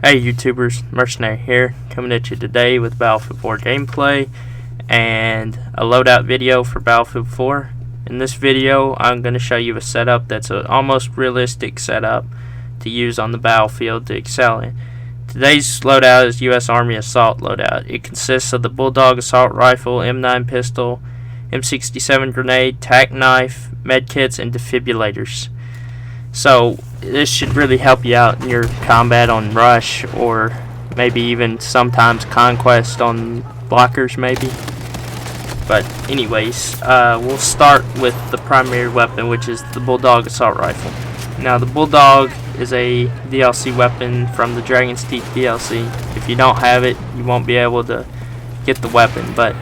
Hey YouTubers, Mercenary here, coming at you today with Battlefield 4 gameplay and a loadout video for Battlefield 4. In this video, I'm going to show you a setup that's an almost realistic setup to use on the battlefield to excel in. Today's loadout is US Army Assault Loadout. It consists of the Bulldog Assault Rifle, M9 pistol, M67 grenade, tac knife, medkits, and defibrillators. So this should really help you out in your combat on rush, or maybe even sometimes conquest on blockers maybe. But anyways, we'll start with the primary weapon, which is the Bulldog Assault Rifle. Now the Bulldog is a DLC weapon from the Dragon's Teeth DLC. If you don't have it, you won't be able to get the weapon, but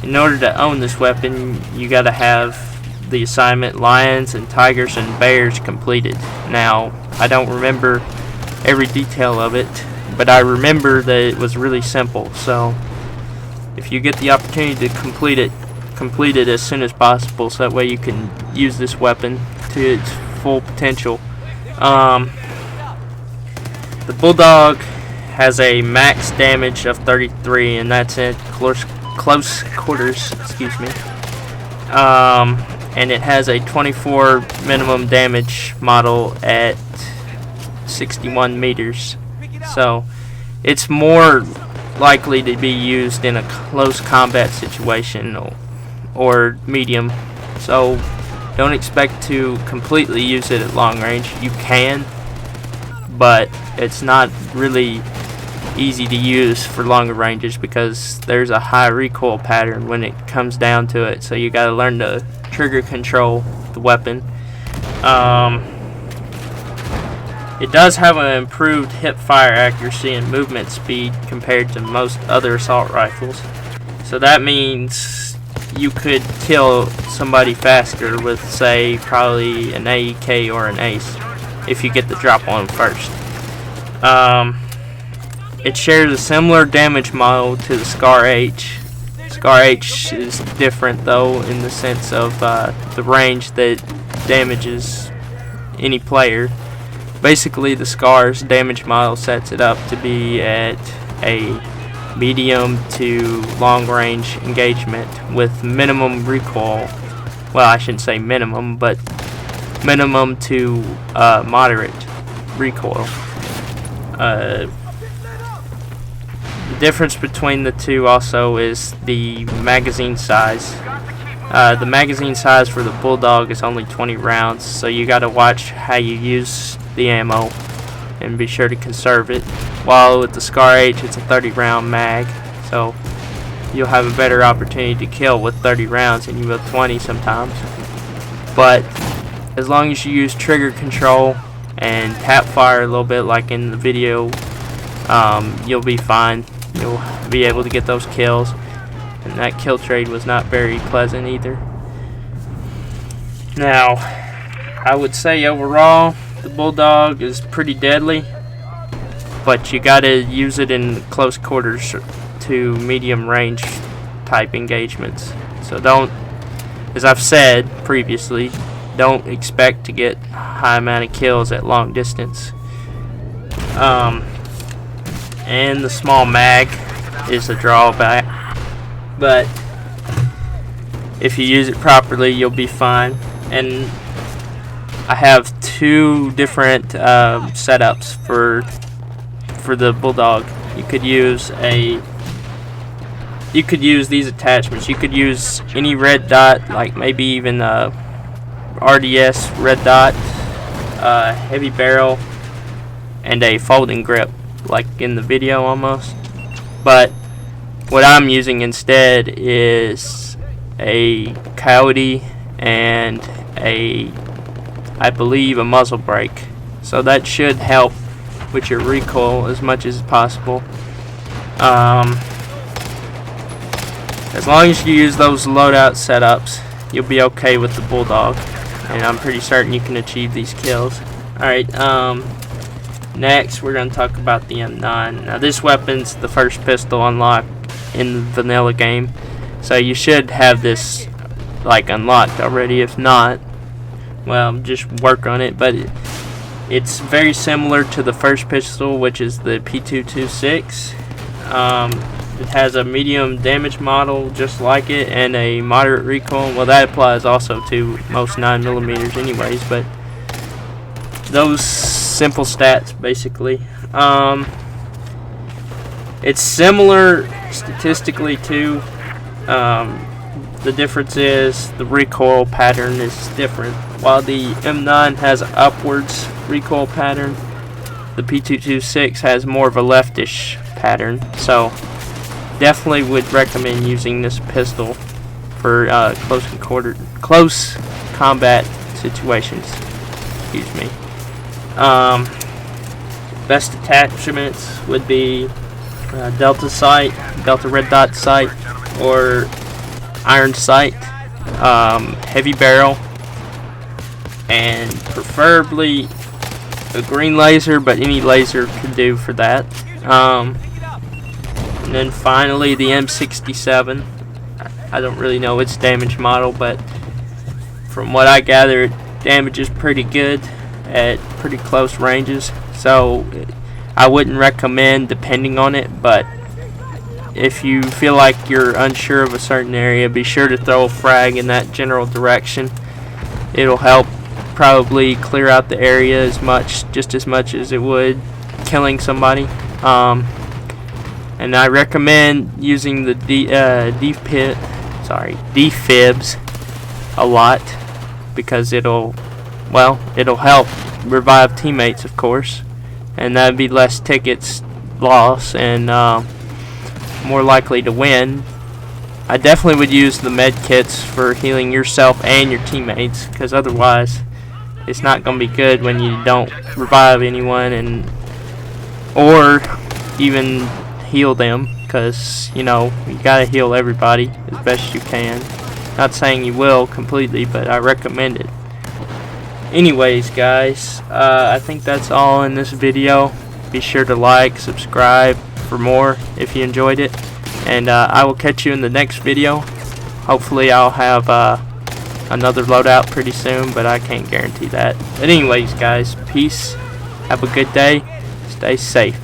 in order to own this weapon, you gotta have the assignment Lions and Tigers and Bears completed. Now, I don't remember every detail of it, but I remember that it was really simple. So if you get the opportunity to complete it as soon as possible, so that way you can use this weapon to its full potential. The Bulldog has a max damage of 33, and that's at close quarters, excuse me. And it has a 24 minimum damage model at 61 meters. So it's more likely to be used in a close combat situation or medium. So don't expect to completely use it at long range. You can, but it's not really easy to use for longer ranges because there's a high recoil pattern when it comes down to it. So you got to learn to trigger control the weapon. It does have an improved hip fire accuracy and movement speed compared to most other assault rifles. So that means you could kill somebody faster with, say, probably an AEK or an ACE if you get the drop on them first. It shares a similar damage model to the Scar H. Scar H is different though in the sense of the range that damages any player. Basically, the Scar's damage model sets it up to be at a medium to long range engagement with minimum recoil. Well, I shouldn't say minimum, but minimum to moderate recoil. The difference between the two also is the magazine size. The magazine size for the Bulldog is only 20 rounds, so you gotta watch how you use the ammo and be sure to conserve it. While with the Scar H, it's a 30 round mag, so you'll have a better opportunity to kill with 30 rounds than you will 20 sometimes. But as long as you use trigger control and tap fire a little bit like in the video, you'll be fine. You'll be able to get those kills, and that kill trade was not very pleasant either. Now, I would say overall the Bulldog is pretty deadly, but you gotta use it in close quarters to medium range type engagements. So don't, as I've said previously, don't expect to get high amount of kills at long distance. And the small mag is a drawback, but if you use it properly, you'll be fine. And I have two different setups for the Bulldog. You could use these attachments. You could use any red dot, like maybe even RDS red dot, heavy barrel, and a folding grip, like in the video almost. But what I'm using instead is a Coyote and I believe a muzzle brake. So that should help with your recoil as much as possible. As long as you use those loadout setups, you'll be okay with the Bulldog, and I'm pretty certain you can achieve these kills. Alright, next we're going to talk about the M9. Now this weapon's the first pistol unlocked in the vanilla game, so you should have this like unlocked already. If not, well, just work on it. But It's very similar to the first pistol, which is the P226. It has a medium damage model just like it, and a moderate recoil. Well, that applies also to most 9mm anyways, but those simple stats basically. It's similar statistically too. The difference is the recoil pattern is different. While the M9 has an upwards recoil pattern, the P226 has more of a leftish pattern. So definitely would recommend using this pistol for close combat situations. Excuse me. Best attachments would be Delta sight, Delta red dot sight, or iron sight, heavy barrel, and preferably a green laser, but any laser could do for that. And then finally the M67. I don't really know its damage model, but from what I gather, it damages pretty good at pretty close ranges. So I wouldn't recommend depending on it, but if you feel like you're unsure of a certain area, be sure to throw a frag in that general direction. It'll help probably clear out the area just as much as it would killing somebody. And I recommend using the defibs a lot, because it'll help revive teammates, of course, and that'd be less tickets lost and more likely to win. I definitely would use the med kits for healing yourself and your teammates, because otherwise it's not going to be good when you don't revive anyone or even heal them, because you gotta heal everybody as best you can. Not saying you will completely, but I recommend it. Anyways, guys, I think that's all in this video. Be sure to like, subscribe for more if you enjoyed it, and I will catch you in the next video. Hopefully I'll have another loadout pretty soon, but I can't guarantee that. But anyways, guys, peace, have a good day, stay safe.